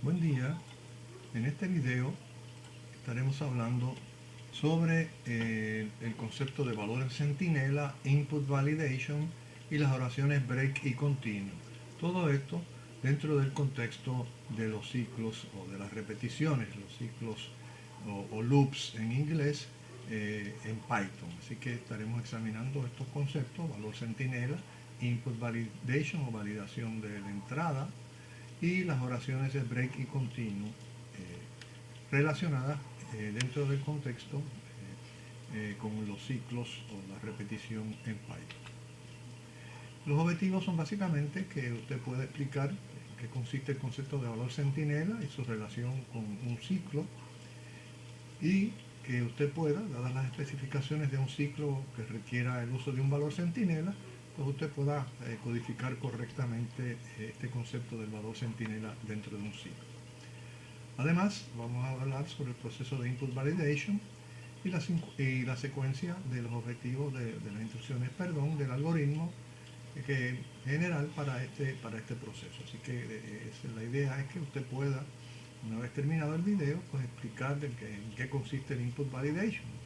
Buen día, en este video estaremos hablando sobre el concepto de valores centinela, input validation y las oraciones break y continue. Todo esto dentro del contexto de los ciclos o de las repeticiones, los ciclos o loops en inglés en Python. Así que estaremos examinando estos conceptos, valor centinela, input validation o validación de la entrada, y las oraciones de break y continuo relacionadas dentro del contexto con los ciclos o la repetición en Python. Los objetivos son básicamente que usted pueda explicar en qué consiste el concepto de valor centinela y su relación con un ciclo, y que usted pueda, dadas las especificaciones de un ciclo que requiera el uso de un valor centinela, pues usted pueda codificar correctamente este concepto del valor centinela dentro de un ciclo. Además, vamos a hablar sobre el proceso de input validation y la secuencia de los objetivos de las instrucciones, del algoritmo que general para este proceso. Así que la idea es que usted pueda, una vez terminado el video, pues explicar en qué consiste el input validation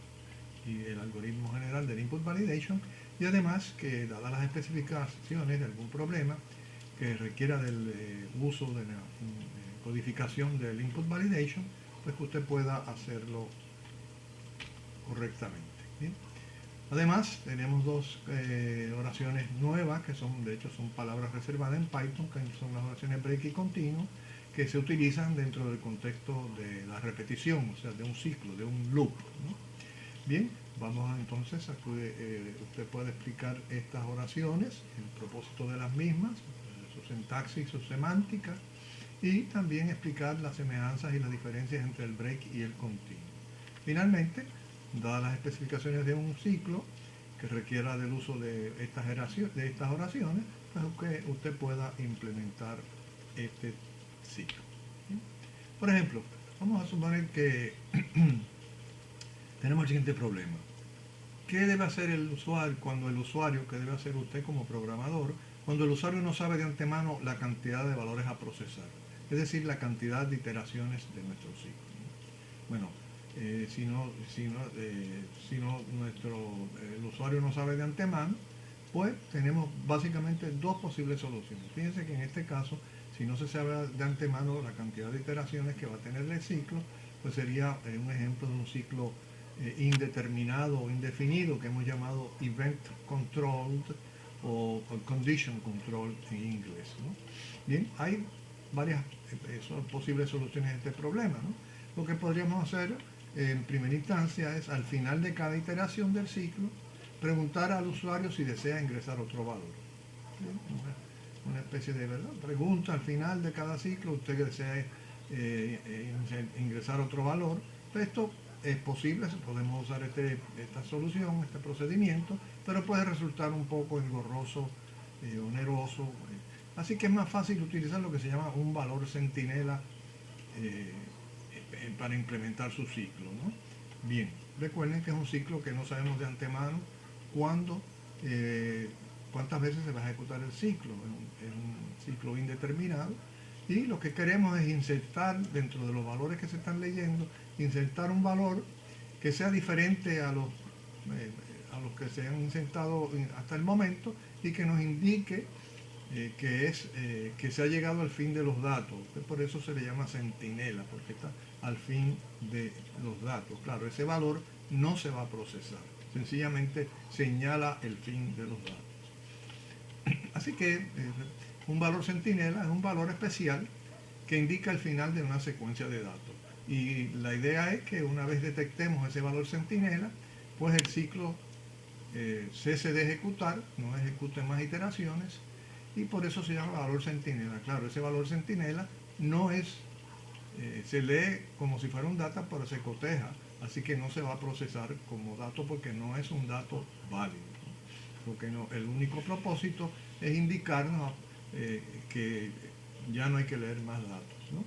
y el algoritmo general del input validation, y además que, dadas las especificaciones de algún problema que requiera del uso de la codificación del input validation, pues que usted pueda hacerlo correctamente. ¿Bien? Además, tenemos dos oraciones nuevas que son, de hecho, son palabras reservadas en Python, que son las oraciones break y continuo, que se utilizan dentro del contexto de la repetición, o sea, de un ciclo, de un loop, ¿no? Bien, vamos entonces a que usted pueda explicar estas oraciones, el propósito de las mismas, su sintaxis, su semántica, y también explicar las semejanzas y las diferencias entre el break y el continuo. Finalmente, dadas las especificaciones de un ciclo que requiera del uso de estas oraciones, pues que usted pueda implementar este ciclo. Por ejemplo, vamos a suponer que tenemos el siguiente problema. ¿Qué debe hacer el usuario qué debe hacer usted como programador, cuando el usuario no sabe de antemano la cantidad de valores a procesar? Es decir, la cantidad de iteraciones de nuestro ciclo. Bueno, el usuario no sabe de antemano, pues tenemos básicamente dos posibles soluciones. Fíjense que en este caso, si no se sabe de antemano la cantidad de iteraciones que va a tener el ciclo, pues sería un ejemplo de un ciclo indeterminado o indefinido que hemos llamado event controlled o condition controlled en inglés, ¿no? Bien, hay varias posibles soluciones a este problema, ¿no? Lo que podríamos hacer en primera instancia es, al final de cada iteración del ciclo, preguntar al usuario si desea ingresar otro valor. Una especie de pregunta al final de cada ciclo: usted desea ingresar otro valor. Esto es posible, podemos usar esta solución, este procedimiento, pero puede resultar un poco engorroso, oneroso. Así que es más fácil utilizar lo que se llama un valor centinela para implementar su ciclo, ¿no? Bien, recuerden que es un ciclo que no sabemos de antemano cuándo, cuántas veces se va a ejecutar el ciclo. Es un ciclo indeterminado, y lo que queremos es insertar dentro de los valores que se están leyendo, insertar un valor que sea diferente a los que se han insertado hasta el momento, y que nos indique que se ha llegado al fin de los datos. Por eso se le llama centinela, porque está al fin de los datos. Claro, ese valor no se va a procesar, sencillamente señala el fin de los datos. Así que un valor centinela es un valor especial que indica el final de una secuencia de datos. Y la idea es que una vez detectemos ese valor centinela, pues el ciclo cese de ejecutar, no ejecute más iteraciones, y por eso se llama valor centinela. Claro, ese valor centinela no es, se lee como si fuera un data, pero se coteja, así que no se va a procesar como dato porque no es un dato válido, ¿no? Porque no, el único propósito es indicarnos que ya no hay que leer más datos, ¿no?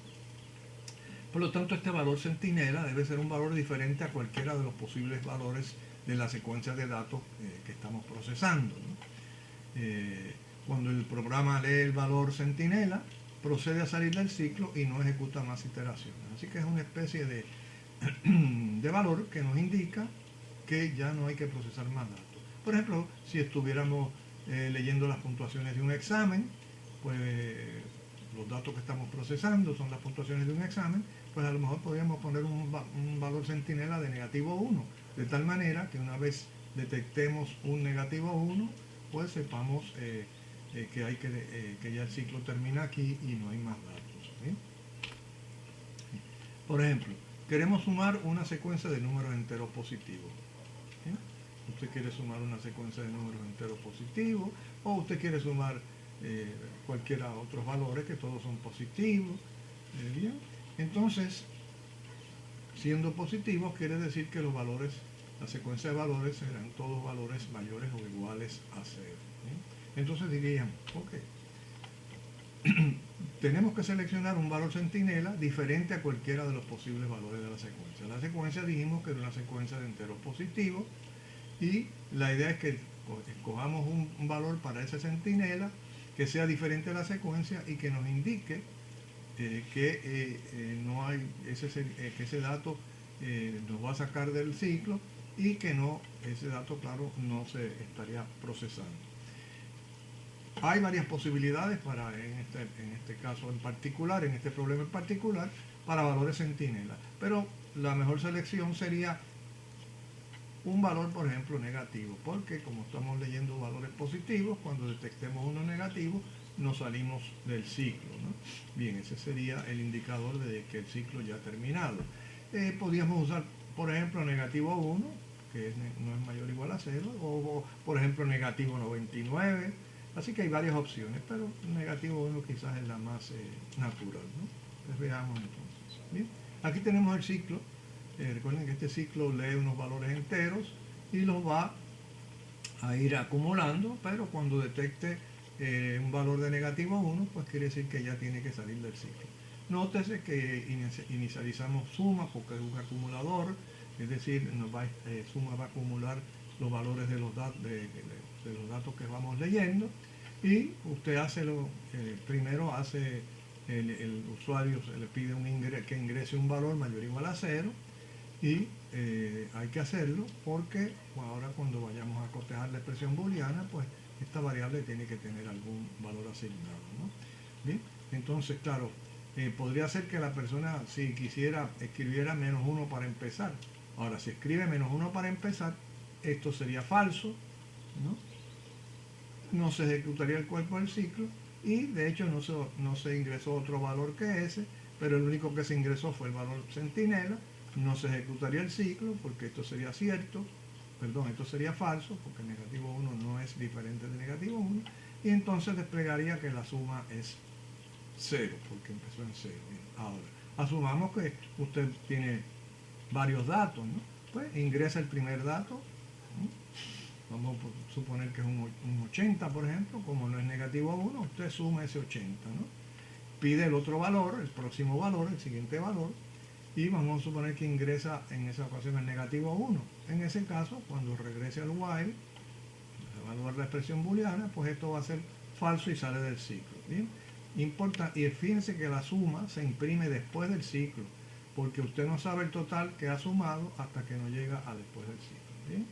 Por lo tanto, este valor centinela debe ser un valor diferente a cualquiera de los posibles valores de la secuencia de datos que estamos procesando, ¿no? Cuando el programa lee el valor centinela, procede a salir del ciclo y no ejecuta más iteraciones. Así que es una especie de, de valor que nos indica que ya no hay que procesar más datos. Por ejemplo, si estuviéramos leyendo las puntuaciones de un examen, pues los datos que estamos procesando son las puntuaciones de un examen, pues a lo mejor podríamos poner un valor centinela de -1, de tal manera que una vez detectemos un -1, pues sepamos que ya el ciclo termina aquí y no hay más datos. ¿Sí? Por ejemplo, queremos sumar una secuencia de números enteros positivos. ¿Sí? Usted quiere sumar una secuencia de números enteros positivos, o usted quiere sumar cualquiera otros valores que todos son positivos. Bien. Entonces, siendo positivos quiere decir que los valores, la secuencia de valores serán todos valores mayores o iguales a 0. ¿Sí? Entonces diríamos, ok, tenemos que seleccionar un valor centinela diferente a cualquiera de los posibles valores de la secuencia. La secuencia dijimos que era una secuencia de enteros positivos y la idea es que escojamos un valor para esa centinela que sea diferente a la secuencia y que nos indique no hay que ese dato nos va a sacar del ciclo y que ese dato, claro, no se estaría procesando. Hay varias posibilidades en este caso en particular, en este problema en particular, para valores centinela, pero la mejor selección sería un valor, por ejemplo, negativo, porque como estamos leyendo valores positivos, cuando detectemos uno negativo, nos salimos del ciclo, ¿no? Bien, ese sería el indicador de que el ciclo ya ha terminado. Podríamos usar, por ejemplo, -1, que no es mayor o igual a 0, o por ejemplo, -99. Así que hay varias opciones, pero -1 quizás es la más natural, ¿no? Entonces veamos entonces. Bien, aquí tenemos el ciclo. Recuerden que este ciclo lee unos valores enteros y los va a ir acumulando, pero cuando detecte un valor de -1, pues quiere decir que ya tiene que salir del ciclo. Nótese que inicializamos suma porque es un acumulador, es decir, suma va a acumular los valores de los datos que vamos leyendo, y usted primero hace el usuario se le pide que ingrese un valor mayor o igual a 0, y hay que hacerlo porque ahora cuando vayamos a cotejar la expresión booleana, pues esta variable tiene que tener algún valor asignado, ¿no? Bien, entonces claro, podría ser que la persona, si quisiera, escribiera -1 para empezar. Ahora, si escribe -1 para empezar, esto sería falso, ¿no? No se ejecutaría el cuerpo del ciclo y de hecho no se ingresó otro valor que ese, pero el único que se ingresó fue el valor centinela. No se ejecutaría el ciclo porque esto sería cierto, perdón, esto sería falso porque -1 no es diferente de -1, y entonces desplegaría que la suma es 0 porque empezó en 0. Ahora, asumamos que usted tiene varios datos, ¿no? Pues ingresa el primer dato, ¿no? Vamos a suponer que es un 80, por ejemplo. Como no es -1, usted suma ese 80, ¿no? Pide el otro valor, el próximo valor, el siguiente valor, y vamos a suponer que ingresa en esa ocasión el -1. En ese caso, cuando regrese al while, evaluar la expresión booleana, pues esto va a ser falso y sale del ciclo. ¿Bien? Y fíjense que la suma se imprime después del ciclo, porque usted no sabe el total que ha sumado hasta que no llega a después del ciclo. ¿Bien?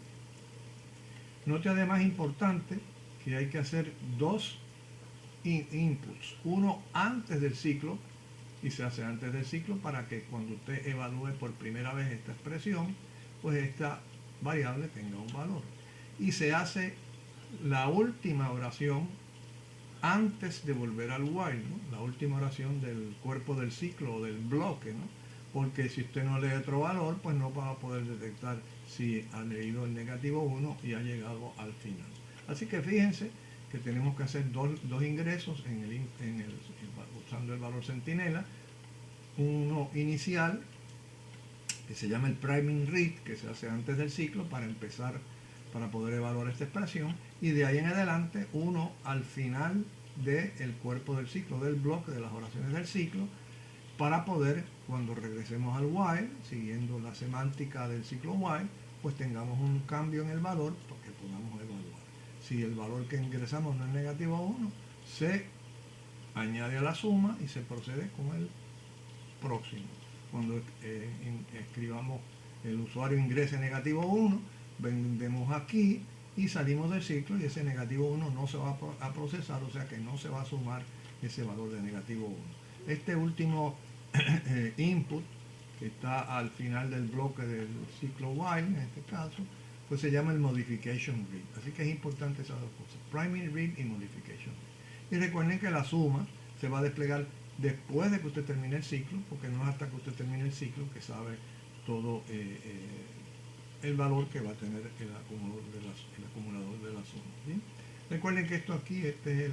Note además importante que hay que hacer dos inputs, uno antes del ciclo, y se hace antes del ciclo para que cuando usted evalúe por primera vez esta expresión, pues esta variable tenga un valor. Y se hace la última oración antes de volver al while, ¿no? La última oración del cuerpo del ciclo o del bloque, ¿no? Porque si usted no lee otro valor, pues no va a poder detectar si ha leído el -1 y ha llegado al final. Así que fíjense que tenemos que hacer dos ingresos usando el valor centinela, uno inicial que se llama el priming read, que se hace antes del ciclo para poder evaluar esta expresión, y de ahí en adelante uno al final del cuerpo del ciclo, del bloque de las oraciones del ciclo, para poder, cuando regresemos al while, siguiendo la semántica del ciclo while, pues tengamos un cambio en el valor para que podamos evaluar. Si el valor que ingresamos no es -1, se añade a la suma y se procede con el próximo. Cuando escribamos el usuario ingrese negativo 1, vendemos aquí y salimos del ciclo y ese negativo 1 no se va a procesar, o sea que no se va a sumar ese valor de negativo 1. Este último input que está al final del bloque del ciclo while, en este caso, pues se llama el modification read. Así que es importante esas dos cosas, priming read y modification read. Y recuerden que la suma se va a desplegar después de que usted termine el ciclo, porque no es hasta que usted termine el ciclo que sabe todo el valor que va a tener el acumulador de la suma. ¿Bien? Recuerden que esto aquí, este es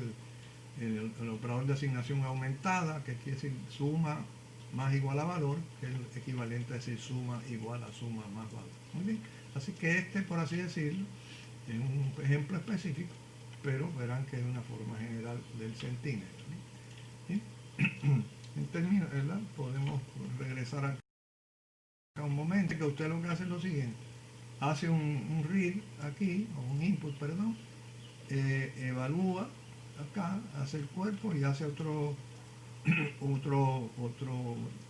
el operador de asignación aumentada, que quiere decir suma más igual a valor, que es el equivalente a decir suma igual a suma más valor. Muy bien. Así que este, por así decirlo, es un ejemplo específico, pero verán que es una forma general del centímetro. ¿Sí? En términos, ¿verdad? Podemos regresar acá un momento, que usted lo que hace es lo siguiente: hace un read aquí, o un input, perdón, evalúa acá, hace el cuerpo y hace otro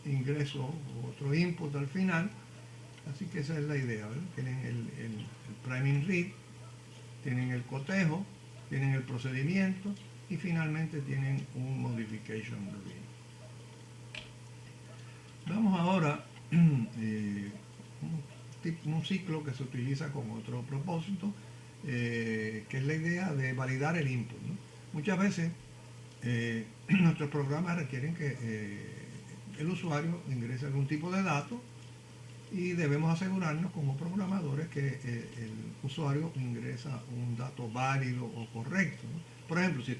ingreso, otro input al final. Así que esa es la idea, ¿verdad? Tienen el priming read, tienen el cotejo, tienen el procedimiento y finalmente tienen un modification read. Vamos ahora un ciclo que se utiliza con otro propósito, que es la idea de validar el input, ¿no? Muchas veces nuestros programas requieren que el usuario ingrese algún tipo de datos y debemos asegurarnos como programadores que el usuario ingresa un dato válido o correcto, ¿no? Por ejemplo, si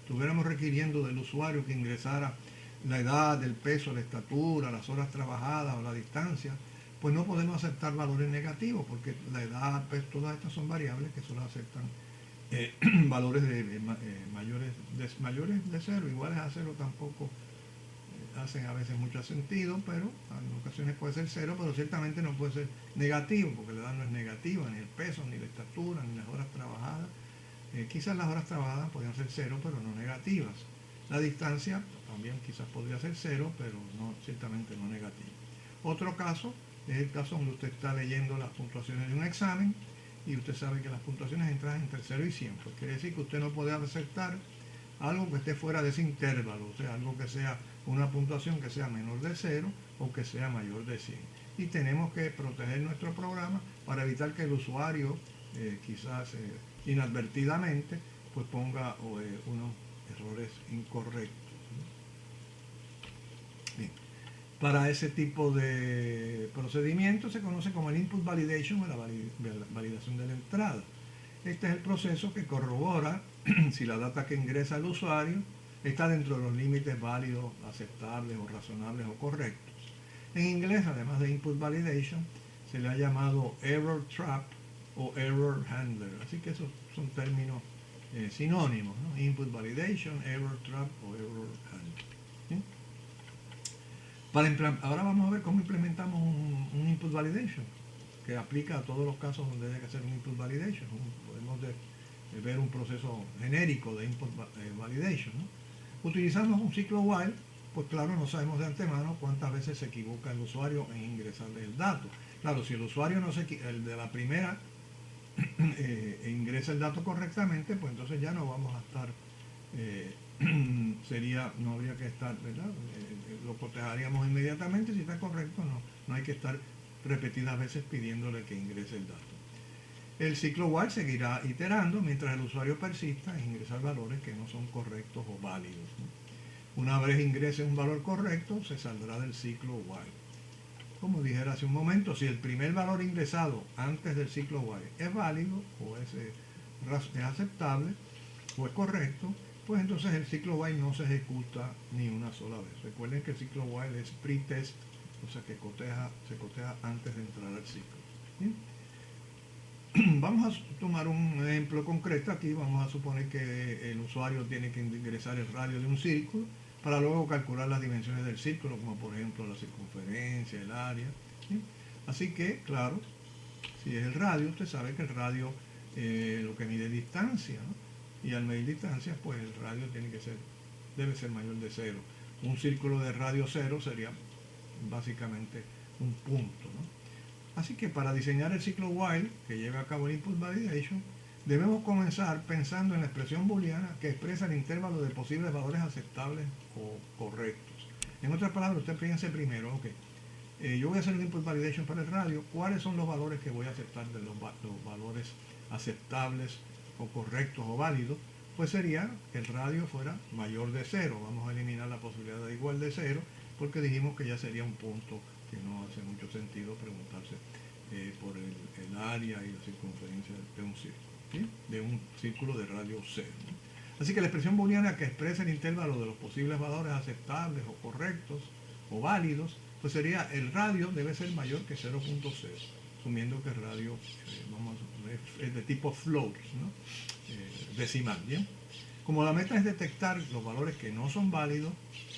estuviéramos requiriendo del usuario que ingresara la edad, el peso, la estatura, las horas trabajadas o la distancia, pues no podemos aceptar valores negativos, porque la edad, pues, todas estas son variables que solo aceptan valores mayores de 0, iguales a 0 tampoco hacen a veces mucho sentido, pero en ocasiones puede ser 0, pero ciertamente no puede ser negativo, porque la edad no es negativa, ni el peso, ni la estatura, ni las horas trabajadas. Quizás las horas trabajadas podrían ser 0, pero no negativas. La distancia también quizás podría ser 0, pero no, ciertamente no negativa. Otro caso es el caso donde usted está leyendo las puntuaciones de un examen y usted sabe que las puntuaciones entran entre 0 y 100. Pues quiere decir que usted no puede aceptar algo que esté fuera de ese intervalo, o sea, algo que sea una puntuación que sea menor de 0 o que sea mayor de 100. Y tenemos que proteger nuestro programa para evitar que el usuario quizás inadvertidamente pues ponga unos errores incorrectos. Bien. Para ese tipo de procedimiento se conoce como el input validation o la validación de la entrada. Este es el proceso que corrobora si la data que ingresa el usuario está dentro de los límites válidos, aceptables o razonables o correctos. En inglés, además de input validation, se le ha llamado error trap o error handler. Así que esos son términos sinónimos, ¿no? Input validation, error trap o error handler. ¿Sí? Ahora vamos a ver cómo implementamos un input validation, que aplica a todos los casos donde debe hacer un input validation. Podemos ver un proceso genérico de input validation, ¿no? Utilizamos un ciclo while, pues claro, no sabemos de antemano cuántas veces se equivoca el usuario en ingresarle el dato. Claro, si el usuario no el de la primera ingresa el dato correctamente, pues entonces ya no vamos a estar, no habría que estar, ¿verdad? Lo cotejaríamos inmediatamente. Si está correcto, no hay que estar repetidas veces pidiéndole que ingrese el dato. El ciclo while seguirá iterando mientras el usuario persista en ingresar valores que no son correctos o válidos, ¿no? Una vez ingrese un valor correcto, se saldrá del ciclo while. Como dijera hace un momento, si el primer valor ingresado antes del ciclo while es válido o es aceptable o es correcto, pues entonces el ciclo while no se ejecuta ni una sola vez. Recuerden que el ciclo while es pre-test, o sea que se coteja antes de entrar al ciclo. ¿Sí? Vamos a tomar un ejemplo concreto aquí. Vamos a suponer que el usuario tiene que ingresar el radio de un círculo para luego calcular las dimensiones del círculo, como por ejemplo la circunferencia, el área, ¿sí? Así que, claro, si es el radio, usted sabe que el radio lo que mide distancia, ¿no? Y al medir distancia, pues el radio tiene que ser debe ser mayor de 0. Un círculo de radio 0 sería básicamente un punto, ¿no? Así que para diseñar el ciclo while que lleve a cabo el input validation, debemos comenzar pensando en la expresión booleana que expresa el intervalo de posibles valores aceptables o correctos. En otras palabras, usted piense primero, ok, yo voy a hacer un input validation para el radio, ¿cuáles son los valores que voy a aceptar de los valores aceptables o correctos o válidos? Pues sería que el radio fuera mayor de 0. Vamos a eliminar la posibilidad de igual de 0 porque dijimos que ya sería un punto que no hace mucho sentido preguntarse por el área y la circunferencia de un círculo, ¿sí? De un círculo de radio 0, ¿no? Así que la expresión booleana que expresa el intervalo de los posibles valores aceptables o correctos o válidos, pues sería el radio debe ser mayor que 0.0, asumiendo que el radio es de tipo float, ¿no? Decimal, ¿bien? Como la meta es detectar los valores que no son válidos,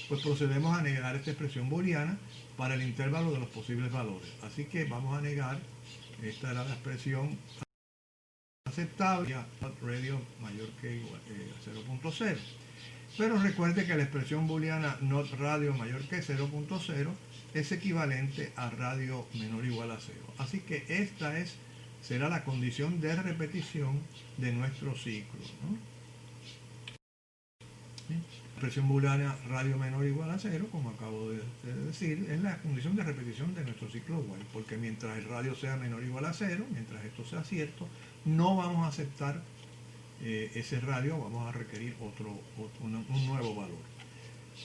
pues procedemos a negar esta expresión booleana para el intervalo de los posibles valores. Así que vamos a negar, esta era la expresión aceptable, radio mayor que 0.0. Pero recuerde que la expresión booleana not radio mayor que 0.0 es equivalente a radio menor o igual a 0. Así que esta será la condición de repetición de nuestro ciclo, ¿no? ¿Sí? La expresión booleana radio menor o igual a 0, como acabo de decir, es la condición de repetición de nuestro ciclo while, porque mientras el radio sea menor o igual a 0, mientras esto sea cierto, no vamos a aceptar ese radio, vamos a requerir un nuevo valor.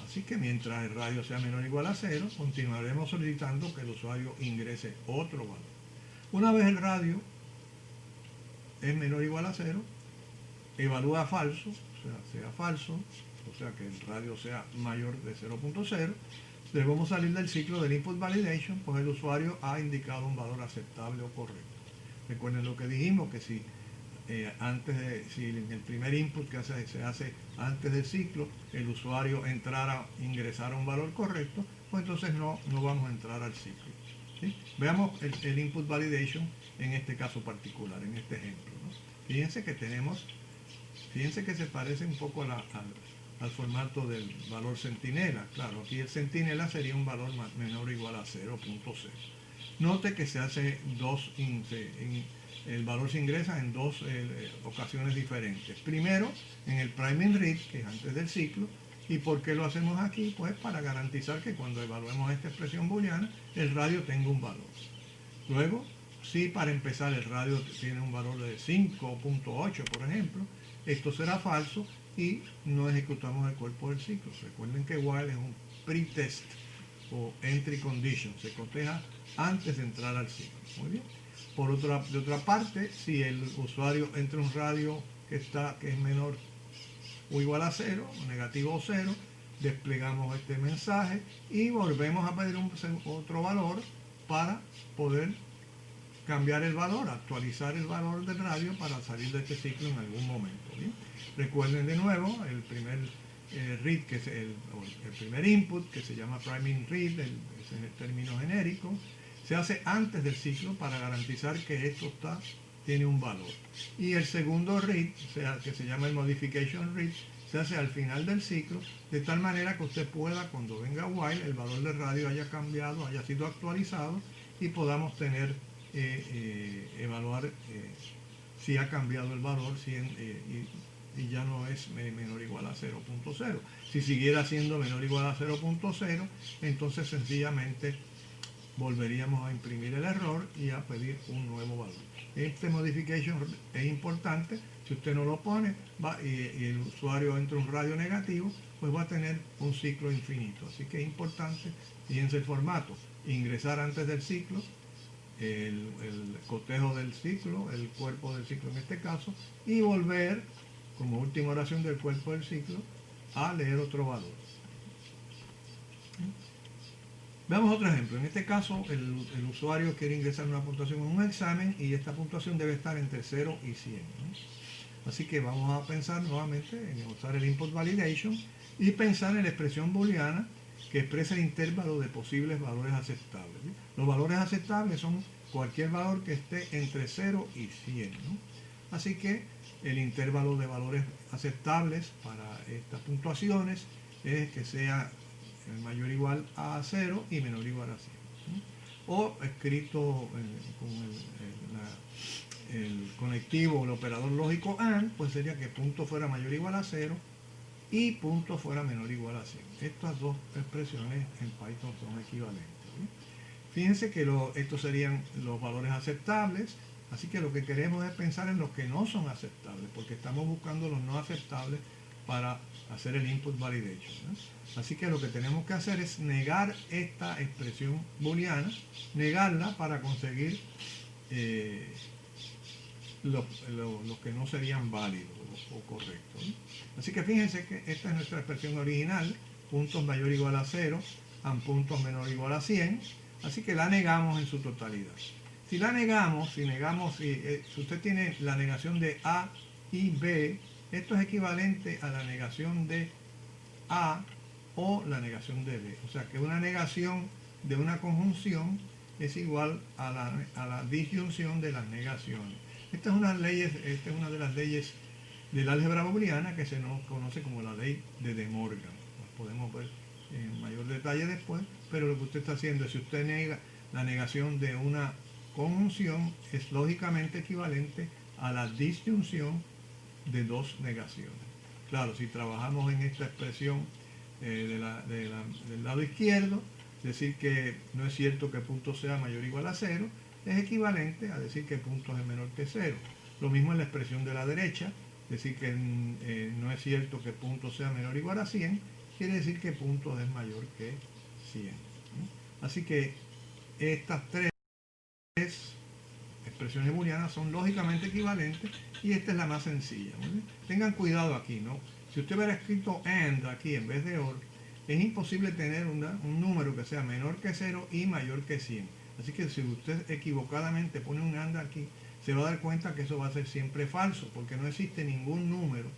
Así que mientras el radio sea menor o igual a 0, continuaremos solicitando que el usuario ingrese otro valor. Una vez el radio es menor o igual a 0, evalúa falso, o sea falso, o sea que el radio sea mayor de 0.0, debemos salir del ciclo del input validation, pues el usuario ha indicado un valor aceptable o correcto. Recuerden lo que dijimos, que si si en el primer input que se hace antes del ciclo, el usuario ingresara un valor correcto, pues entonces no vamos a entrar al ciclo, ¿sí? Veamos el input validation en este caso particular, en este ejemplo, ¿no? Fíjense que se parece un poco al formato del valor centinela. Claro, aquí el centinela sería un valor menor o igual a 0.0. Note que se hace el valor se ingresa en dos ocasiones diferentes. Primero, en el priming read, que es antes del ciclo. ¿Y por qué lo hacemos aquí? Pues para garantizar que cuando evaluemos esta expresión booleana, el radio tenga un valor. Luego, si para empezar el radio tiene un valor de 5.8, por ejemplo, esto será falso y no ejecutamos el cuerpo del ciclo. Recuerden que while es un pretest o entry condition, se coteja antes de entrar al ciclo. Muy bien. De otra parte, si el usuario entra un radio que es menor o igual a 0, o negativo o 0, desplegamos este mensaje y volvemos a pedir otro valor para poder cambiar el valor, actualizar el valor del radio para salir de este ciclo en algún momento, ¿bien? Recuerden de nuevo el primer read, que es el primer input, que se llama priming read, ese es el término genérico, se hace antes del ciclo para garantizar que esto tiene un valor. Y el segundo read, que se llama el modification read, se hace al final del ciclo, de tal manera que usted pueda, cuando venga while, el valor del radio haya cambiado, haya sido actualizado y podamos evaluar si ha cambiado el valor y ya no es menor o igual a 0.0. Si siguiera siendo menor o igual a 0.0, entonces sencillamente volveríamos a imprimir el error y a pedir un nuevo valor. Este modification es importante. Si usted no lo pone y el usuario entra un radio negativo, pues va a tener un ciclo infinito. Así que es importante, fíjense el formato, ingresar antes del ciclo, el cotejo del ciclo, el cuerpo del ciclo en este caso, y volver como última oración del cuerpo del ciclo a leer otro valor. Veamos otro ejemplo. En este caso, el usuario quiere ingresar una puntuación en un examen y esta puntuación debe estar entre 0 y 100, ¿no? Así que vamos a pensar nuevamente en usar el input validation y pensar en la expresión booleana que expresa el intervalo de posibles valores aceptables, ¿sí? Los valores aceptables son cualquier valor que esté entre 0 y 100, ¿no? Así que el intervalo de valores aceptables para estas puntuaciones es que sea mayor o igual a 0 y menor o igual a 100. ¿Sí? O escrito con el conectivo o el operador lógico AND, pues sería que punto fuera mayor o igual a 0 y punto fuera menor o igual a 100. Estas dos expresiones en Python son equivalentes. ¿Sí? Fíjense que estos serían los valores aceptables, así que lo que queremos es pensar en los que no son aceptables, porque estamos buscando los no aceptables para hacer el input validation, ¿no? Así que lo que tenemos que hacer es negar esta expresión booleana, negarla para conseguir los que no serían válidos o correctos, ¿no? Así que fíjense que esta es nuestra expresión original, puntos mayor o igual a 0, and puntos menor o igual a 100, así que la negamos en su totalidad. Si la negamos, si usted tiene la negación de A y B, esto es equivalente a la negación de A o la negación de B. O sea que una negación de una conjunción es igual a la disyunción de las negaciones. Esta es una de las leyes del álgebra booleana que se nos conoce como la ley de De Morgan. Las podemos ver en mayor detalle después, pero lo que usted está haciendo es, si usted nega la negación de una conjunción, es lógicamente equivalente a la disyunción de dos negaciones. Claro, si trabajamos en esta expresión del lado izquierdo, decir que no es cierto que punto sea mayor o igual a 0, es equivalente a decir que punto es menor que 0. Lo mismo en la expresión de la derecha, decir que no es cierto que punto sea menor o igual a 100, quiere decir que punto es mayor que 100. Así que estas tres expresiones booleanas son lógicamente equivalentes y esta es la más sencilla. Tengan cuidado aquí, ¿no? Si usted hubiera escrito AND aquí en vez de OR, es imposible tener un número que sea menor que 0 y mayor que 100. Así que si usted equivocadamente pone un AND aquí, se va a dar cuenta que eso va a ser siempre falso, porque no existe ningún número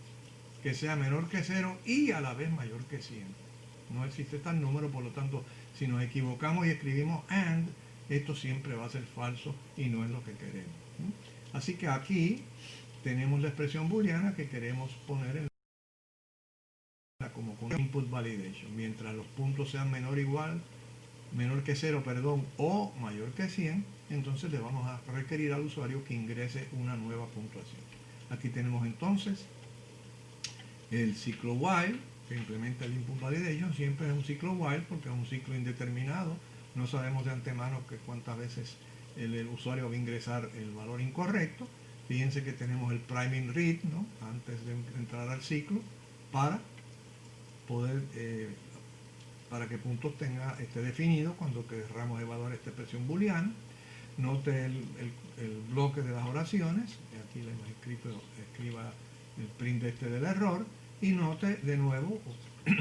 que sea menor que 0 y a la vez mayor que 100. No existe tal número, por lo tanto, si nos equivocamos y escribimos AND, esto siempre va a ser falso y no es lo que queremos. Así que aquí tenemos la expresión booleana que queremos poner en como input validation. Mientras los puntos sean menor que 0, o mayor que 100, entonces le vamos a requerir al usuario que ingrese una nueva puntuación. Aquí tenemos entonces el ciclo while, que implementa el input validation. Siempre es un ciclo while porque es un ciclo indeterminado. No sabemos de antemano que cuántas veces el usuario va a ingresar el valor incorrecto. Fíjense que tenemos el priming read, ¿no?, antes de entrar al ciclo, para poder para que puntos esté definido cuando querramos evaluar esta expresión booleana. Note el bloque de las oraciones, aquí le hemos escriba el print del error, y note de nuevo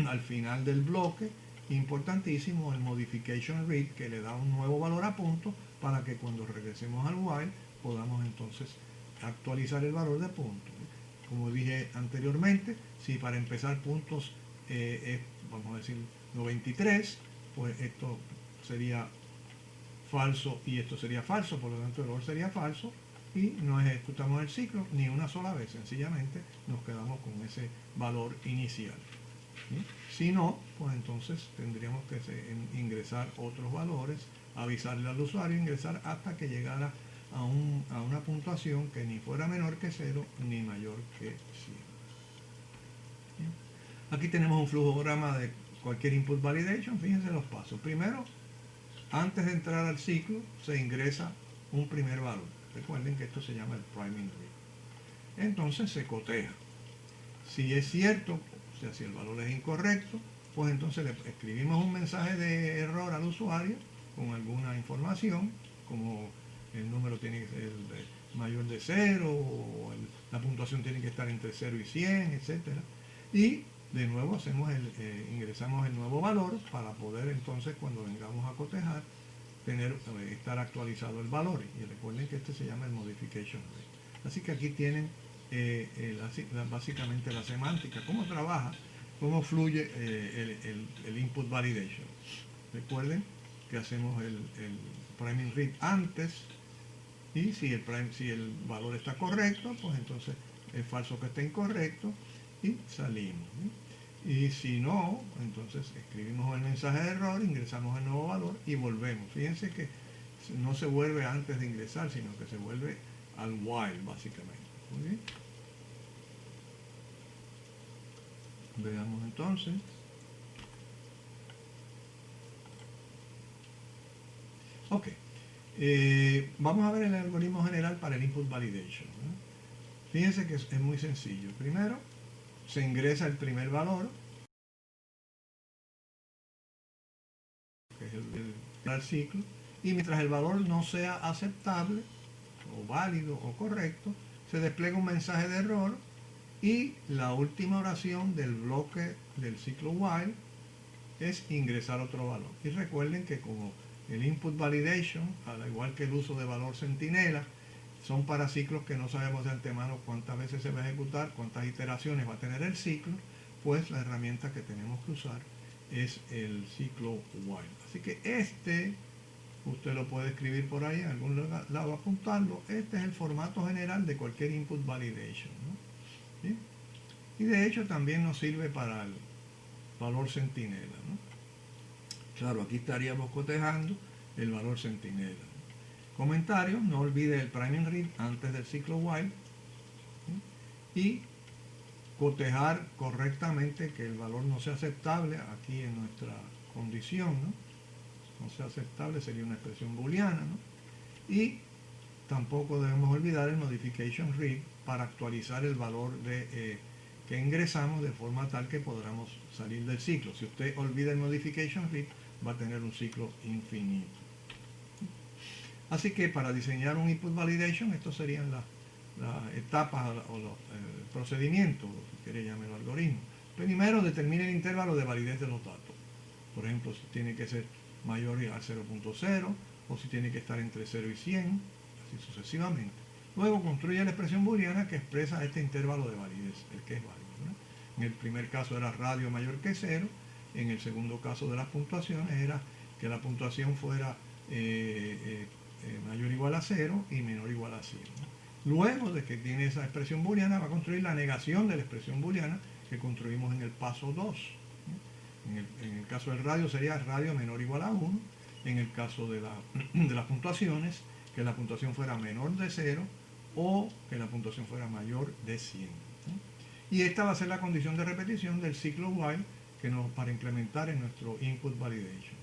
al final del bloque, importantísimo, el modification read, que le da un nuevo valor a punto para que cuando regresemos al while podamos entonces actualizar el valor de punto. Como dije anteriormente, si para empezar puntos es, vamos a decir, 93, pues esto sería falso y esto sería falso, por lo tanto el OR sería falso y no ejecutamos el ciclo ni una sola vez, sencillamente nos quedamos con ese valor inicial. ¿Sí? Si no, pues entonces tendríamos que ingresar otros valores, avisarle al usuario, ingresar hasta que llegara a una puntuación que ni fuera menor que 0 ni mayor que 100. ¿Sí? Aquí tenemos un flujograma de cualquier input validation. Fíjense los pasos. Primero, antes de entrar al ciclo, se ingresa un primer valor. Recuerden que esto se llama el priming read. Entonces se coteja. Si es cierto, o sea, si el valor es incorrecto, pues entonces le escribimos un mensaje de error al usuario con alguna información, como el número tiene que ser mayor de 0, o la puntuación tiene que estar entre 0 y 100, etc. Y de nuevo ingresamos el nuevo valor para poder entonces, cuando vengamos a cotejar, estar actualizado el valor. Y recuerden que este se llama el modification rate. Así que aquí tienen básicamente la semántica, cómo trabaja, cómo fluye el input validation. Recuerden que hacemos el priming read antes, y si el valor está correcto, pues entonces es falso que esté incorrecto y salimos. Y si no, entonces escribimos el mensaje de error, ingresamos el nuevo valor y volvemos. Fíjense que no se vuelve antes de ingresar, sino que se vuelve al while, básicamente. Muy bien. Veamos entonces. Ok. Vamos a ver el algoritmo general para el input validation, ¿no? Fíjense que es muy sencillo. Primero, se ingresa el primer valor, que es el ciclo, y mientras el valor no sea aceptable, o válido, o correcto, se despliega un mensaje de error y la última oración del bloque del ciclo while es ingresar otro valor. Y recuerden que como el input validation, al igual que el uso de valor centinela, son para ciclos que no sabemos de antemano cuántas veces se va a ejecutar, cuántas iteraciones va a tener el ciclo, pues la herramienta que tenemos que usar es el ciclo while. Así que usted lo puede escribir por ahí, en algún lado apuntarlo. Este es el formato general de cualquier input validation, ¿no? ¿Sí? Y de hecho también nos sirve para el valor centinela, ¿no? Claro, aquí estaríamos cotejando el valor centinela. Comentario, no olvide el priming read antes del ciclo while, ¿sí? Y cotejar correctamente que el valor no sea aceptable aquí en nuestra condición, ¿no? No sea aceptable sería una expresión booleana, ¿no? Y tampoco debemos olvidar el modification read para actualizar el valor que ingresamos de forma tal que podamos salir del ciclo. Si usted olvida el modification read, va a tener un ciclo infinito. Así que para diseñar un input validation, estos serían las etapas o los procedimientos, si quiere llamarlo algoritmo. Primero, determine el intervalo de validez de los datos. Por ejemplo, si tiene que ser mayor a 0.0 o si tiene que estar entre 0 y 100, así sucesivamente. Luego construye la expresión booleana que expresa este intervalo de validez, el que es válido, ¿no? En el primer caso era radio mayor que 0, en el segundo caso de las puntuaciones era que la puntuación fuera mayor o igual a 0 y menor o igual a 100, ¿no? Luego de que tiene esa expresión booleana, va a construir la negación de la expresión booleana que construimos en el paso 2. En el caso del radio sería radio menor o igual a 1. En el caso de las puntuaciones, que la puntuación fuera menor de 0 o que la puntuación fuera mayor de 100, ¿no? Y esta va a ser la condición de repetición del ciclo while para implementar en nuestro input validation.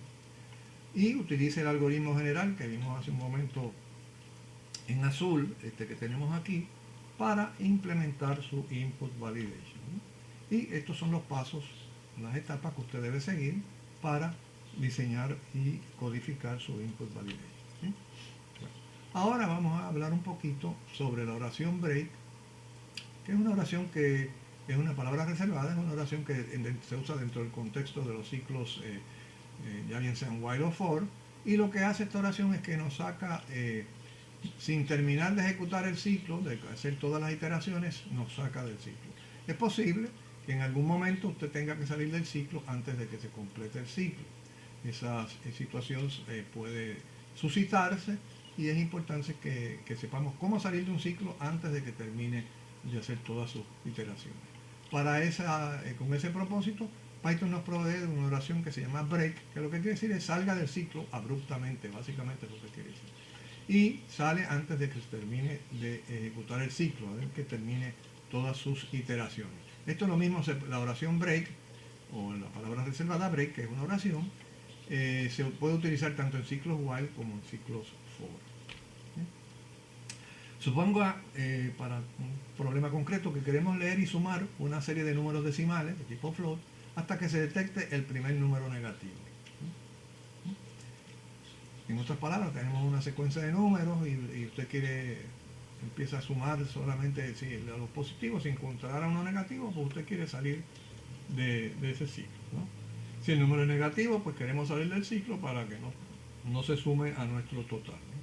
Y utilice el algoritmo general que vimos hace un momento en azul, este que tenemos aquí, para implementar su input validation, ¿no? Y estos son los pasos, las etapas que usted debe seguir para diseñar y codificar su input validation, ¿sí? Bueno, ahora vamos a hablar un poquito sobre la oración break, que es una oración que es una palabra reservada, es una oración que se usa dentro del contexto de los ciclos, ya bien sean while o for, y lo que hace esta oración es que nos saca, sin terminar de ejecutar el ciclo, de hacer todas las iteraciones, nos saca del ciclo. Es posible que en algún momento usted tenga que salir del ciclo antes de que se complete el ciclo. Esa situación puede suscitarse y es importante que sepamos cómo salir de un ciclo antes de que termine de hacer todas sus iteraciones. Con ese propósito, Python nos provee de una oración que se llama break, que lo que quiere decir es salga del ciclo abruptamente, básicamente es lo que quiere decir. Y sale antes de que se termine de ejecutar el ciclo, que termine todas sus iteraciones. Esto es lo mismo, la oración break, o la palabra reservada break, que es una oración, se puede utilizar tanto en ciclos while como en ciclos for. Suponga, para un problema concreto, que queremos leer y sumar una serie de números decimales de tipo float hasta que se detecte el primer número negativo. En otras palabras, tenemos una secuencia de números y usted empieza a sumar solamente los positivos. Si encontrara uno negativo, pues usted quiere salir de ese ciclo, ¿no? Si el número es negativo, pues queremos salir del ciclo para que no se sume a nuestro total, ¿no?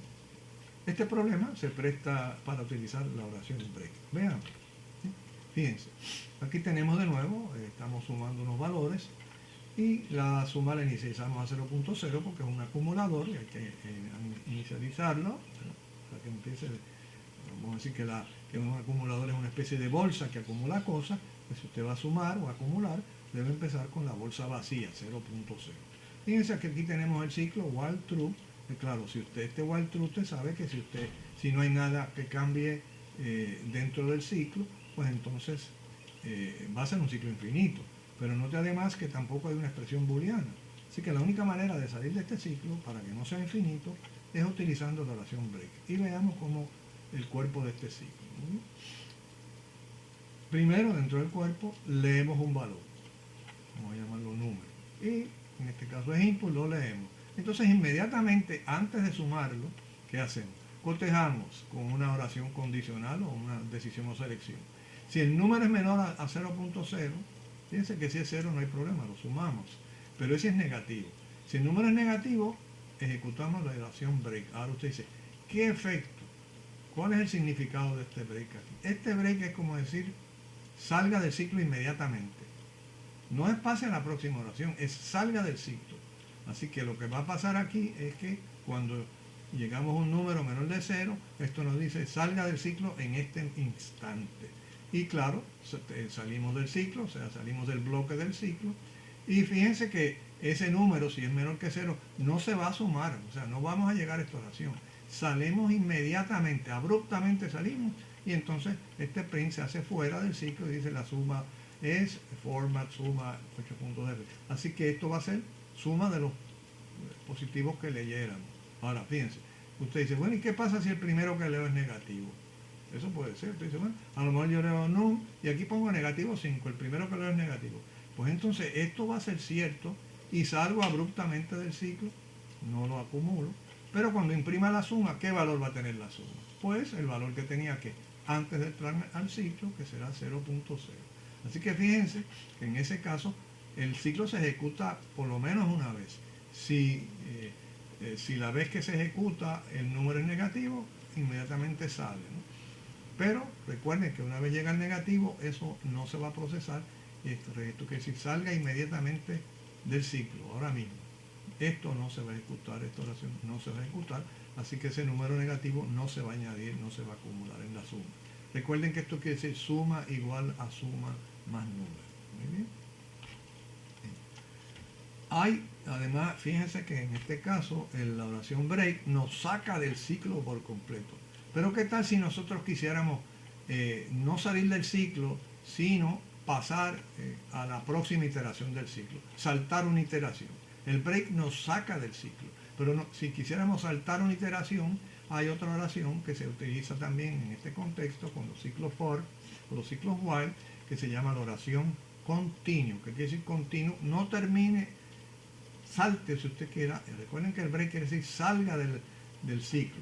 Este problema se presta para utilizar la oración break. Vean, ¿sí? Fíjense, aquí tenemos de nuevo, estamos sumando unos valores y la suma la inicializamos a 0.0 porque es un acumulador y hay que inicializarlo, ¿no? Para que empiece, vamos a decir que un acumulador es una especie de bolsa que acumula cosas, pues si usted va a sumar o acumular, debe empezar con la bolsa vacía, 0.0. Fíjense que aquí tenemos el ciclo while true. Claro, si usted while true, usted sabe que si no hay nada que cambie dentro del ciclo, pues entonces va a ser un ciclo infinito. Pero note además que tampoco hay una expresión booleana. Así que la única manera de salir de este ciclo, para que no sea infinito, es utilizando la oración break. Y veamos cómo el cuerpo de este ciclo. Primero, dentro del cuerpo, leemos un valor. Vamos a llamarlo número. Y en este caso es input, lo leemos. Entonces, inmediatamente, antes de sumarlo, ¿qué hacemos? Cotejamos con una oración condicional o una decisión o selección. Si el número es menor a 0.0, fíjense que si es 0 no hay problema, lo sumamos. Pero ese es negativo. Si el número es negativo, ejecutamos la oración break. Ahora usted dice, ¿qué efecto? ¿Cuál es el significado de este break aquí? Este break es como decir, salga del ciclo inmediatamente. No es pase a la próxima oración, es salga del ciclo. Así que lo que va a pasar aquí es que cuando llegamos a un número menor de 0, esto nos dice salga del ciclo en este instante. Y claro, salimos del ciclo, o sea, salimos del bloque del ciclo. Y fíjense que ese número, si es menor que 0, no se va a sumar, o sea, no vamos a llegar a esta oración. Salimos inmediatamente, abruptamente salimos, y entonces este print se hace fuera del ciclo y dice la suma es format suma 8 puntos de. Así que esto va a ser suma de los positivos que leyéramos. Ahora, fíjense, usted dice, bueno, ¿y qué pasa si el primero que leo es negativo? Eso puede ser. Usted dice, bueno, a lo mejor yo leo no, y aquí pongo negativo 5, el primero que leo es negativo. Pues entonces esto va a ser cierto y salgo abruptamente del ciclo, no lo acumulo, pero cuando imprima la suma, ¿qué valor va a tener la suma? Pues el valor que tenía que antes de entrar al ciclo, que será 0.0. Así que fíjense que en ese caso el ciclo se ejecuta por lo menos una vez. Si la vez que se ejecuta el número es negativo, inmediatamente sale, ¿no? Pero recuerden que una vez llega el negativo, eso no se va a procesar. Esto quiere decir salga inmediatamente del ciclo, ahora mismo. Esto no se va a ejecutar, esta oración no se va a ejecutar, así que ese número negativo no se va a añadir, no se va a acumular en la suma. Recuerden que esto quiere decir suma igual a suma más número. Muy bien. Hay, además, fíjense que en este caso, la oración break nos saca del ciclo por completo. Pero ¿qué tal si nosotros quisiéramos no salir del ciclo, sino pasar a la próxima iteración del ciclo? Saltar una iteración. El break nos saca del ciclo. Pero no, si quisiéramos saltar una iteración, hay otra oración que se utiliza también en este contexto con los ciclos for, con los ciclos while, que se llama la oración continuo, que quiere decir continuo, no termine, salte si usted quiera. Recuerden que el break quiere decir salga del ciclo.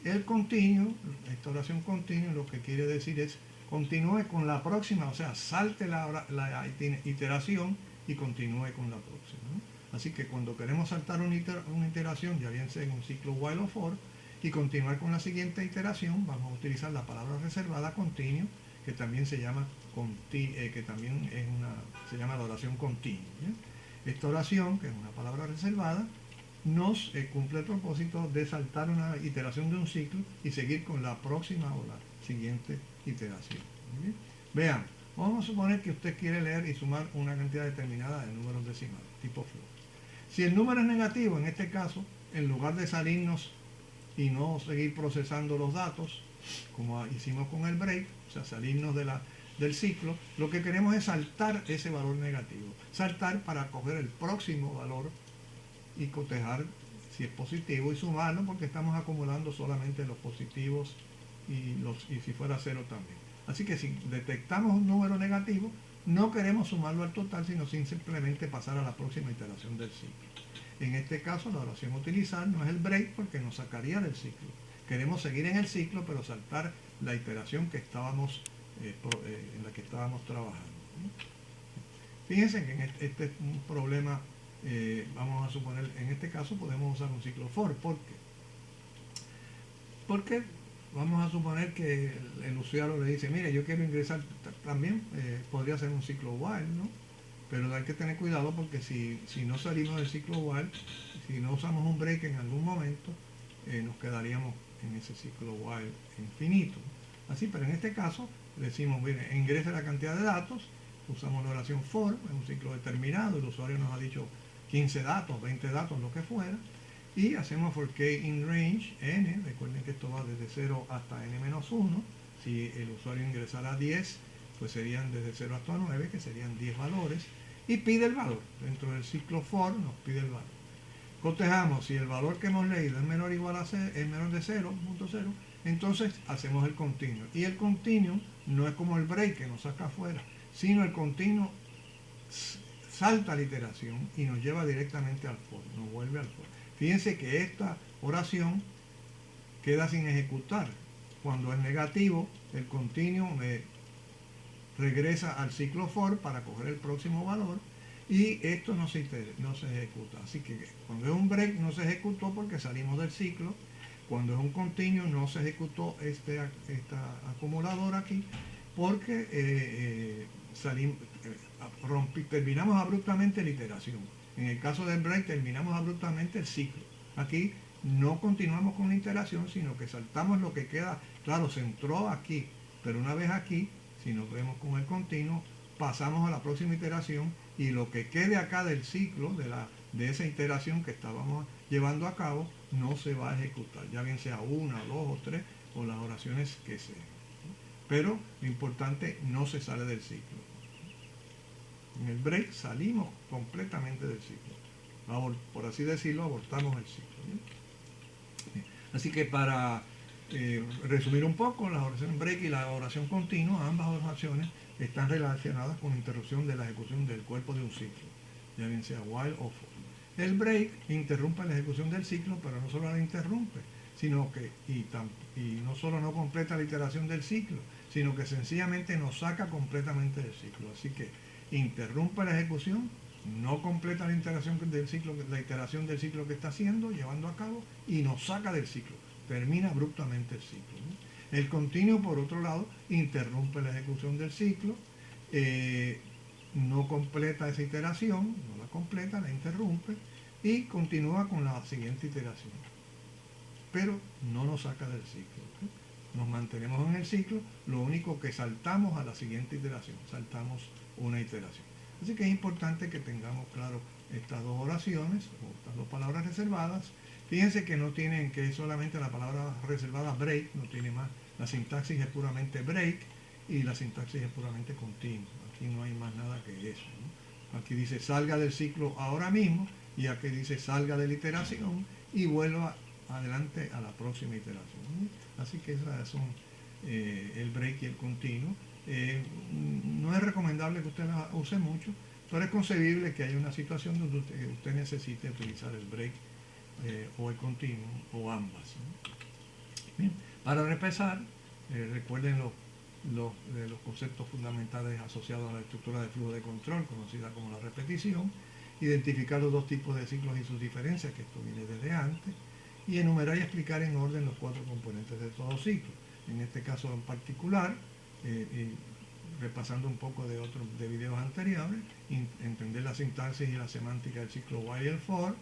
El continuo, esta oración continua, lo que quiere decir es continúe con la próxima, o sea, salte la iteración y continúe con la próxima, ¿no? Así que cuando queremos saltar una iteración, ya bien sea en un ciclo while o for, y continuar con la siguiente iteración, vamos a utilizar la palabra reservada continuo, que también se llama se llama la oración continua. Esta oración, que es una palabra reservada, nos cumple el propósito de saltar una iteración de un ciclo y seguir con la próxima o la siguiente iteración. Vean, vamos a suponer que usted quiere leer y sumar una cantidad determinada de números decimales, tipo float. Si el número es negativo, en este caso, en lugar de salirnos y no seguir procesando los datos, como hicimos con el break, o sea, salirnos del ciclo, lo que queremos es saltar ese valor negativo. Saltar para coger el próximo valor y cotejar si es positivo y sumarlo, porque estamos acumulando solamente los positivos y si fuera cero también. Así que si detectamos un número negativo, no queremos sumarlo al total, sino simplemente pasar a la próxima iteración del ciclo. En este caso, la oración a utilizar no es el break porque nos sacaría del ciclo. Queremos seguir en el ciclo, pero saltar la iteración que estábamos, en la que estábamos trabajando. Fíjense que este es un problema, vamos a suponer, en este caso podemos usar un ciclo for. ¿Por qué? Porque vamos a suponer que el usuario le dice, mire, yo quiero ingresar, también podría ser un ciclo while, ¿no? Pero hay que tener cuidado porque si no salimos del ciclo while, si no usamos un break en algún momento, nos quedaríamos en ese ciclo while infinito. Así, pero en este caso decimos, mire, ingrese la cantidad de datos, usamos la oración for, es un ciclo determinado, el usuario nos ha dicho 15 datos, 20 datos, lo que fuera, y hacemos for k in range n, recuerden que esto va desde 0 hasta n-1, si el usuario ingresara 10, pues serían desde 0 hasta 9, que serían 10 valores, y pide el valor, dentro del ciclo for nos pide el valor. Cotejamos, si el valor que hemos leído es menor o igual a 0, es menor de 0.0, entonces hacemos el continuo. Y el continuo no es como el break que nos saca afuera, sino el continuo salta la iteración y nos lleva directamente al for, nos vuelve al for. Fíjense que esta oración queda sin ejecutar. Cuando es negativo, el continuo me regresa al ciclo for para coger el próximo valor, y esto no se ejecuta. Así que cuando es un break no se ejecutó porque salimos del ciclo. Cuando es un continuo no se ejecutó esta acumuladora aquí porque terminamos abruptamente la iteración. En el caso del break terminamos abruptamente el ciclo. Aquí no continuamos con la iteración, sino que saltamos lo que queda. Claro, se entró aquí, pero una vez aquí, si nos vemos con el continuo, pasamos a la próxima iteración, y lo que quede acá del ciclo, de esa iteración que estábamos llevando a cabo, no se va a ejecutar, ya bien sea una, dos o tres, o las oraciones que sean. Pero lo importante, no se sale del ciclo. En el break salimos completamente del ciclo. Por así decirlo, abortamos el ciclo. Bien. Así que para resumir un poco, la oración break y la oración continua, ambas oraciones están relacionadas con la interrupción de la ejecución del cuerpo de un ciclo, ya bien sea while o for. El break interrumpe la ejecución del ciclo, pero no solo la interrumpe, sino que, y no solo no completa la iteración del ciclo, sino que sencillamente nos saca completamente del ciclo. Así que interrumpe la ejecución, no completa la iteración del ciclo que está haciendo, llevando a cabo, y nos saca del ciclo, termina abruptamente el ciclo, ¿no? El continuo, por otro lado, interrumpe la ejecución del ciclo, no completa esa iteración, no la completa, la interrumpe, y continúa con la siguiente iteración, pero no nos saca del ciclo, ¿okay? Nos mantenemos en el ciclo, lo único que saltamos a la siguiente iteración, saltamos una iteración. Así que es importante que tengamos claro estas dos oraciones, o estas dos palabras reservadas. Fíjense que no tienen, que solamente la palabra reservada break, no tiene más. La sintaxis es puramente break y la sintaxis es puramente continua. Aquí no hay más nada que eso, ¿no? Aquí dice salga del ciclo ahora mismo, y aquí dice salga de la iteración y vuelva adelante a la próxima iteración, ¿no? Así que esas son el break y el continuo. No es recomendable que usted la use mucho, pero es concebible que haya una situación donde usted necesite utilizar el break o el continuo, o ambas, ¿no? Bien, para repasar, recuerden los conceptos fundamentales asociados a la estructura de flujo de control, conocida como la repetición, identificar los dos tipos de ciclos y sus diferencias, que esto viene desde antes, y enumerar y explicar en orden los cuatro componentes de todo ciclo. En este caso en particular, repasando un poco de videos anteriores, entender la sintaxis y la semántica del ciclo while y el for,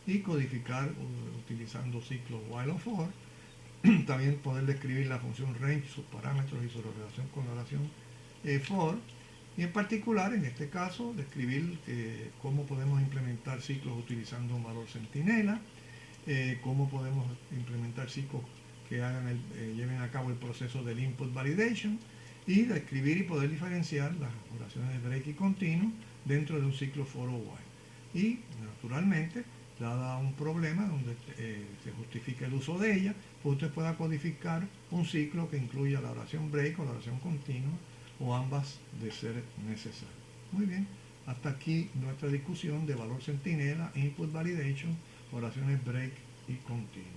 y codificar utilizando ciclos while o for. También poder describir la función range, sus parámetros y su relación con la oración for, y en particular, en este caso, describir cómo podemos implementar ciclos utilizando un valor centinela, cómo podemos implementar ciclos que lleven a cabo el proceso del input validation, y describir y poder diferenciar las oraciones de break y continuo dentro de un ciclo for o while. Y, naturalmente, dada un problema donde se justifica el uso de ella, pues usted pueda codificar un ciclo que incluya la oración break o la oración continua, o ambas de ser necesario. Muy bien, hasta aquí nuestra discusión de valor centinela, input validation, oraciones break y continuo.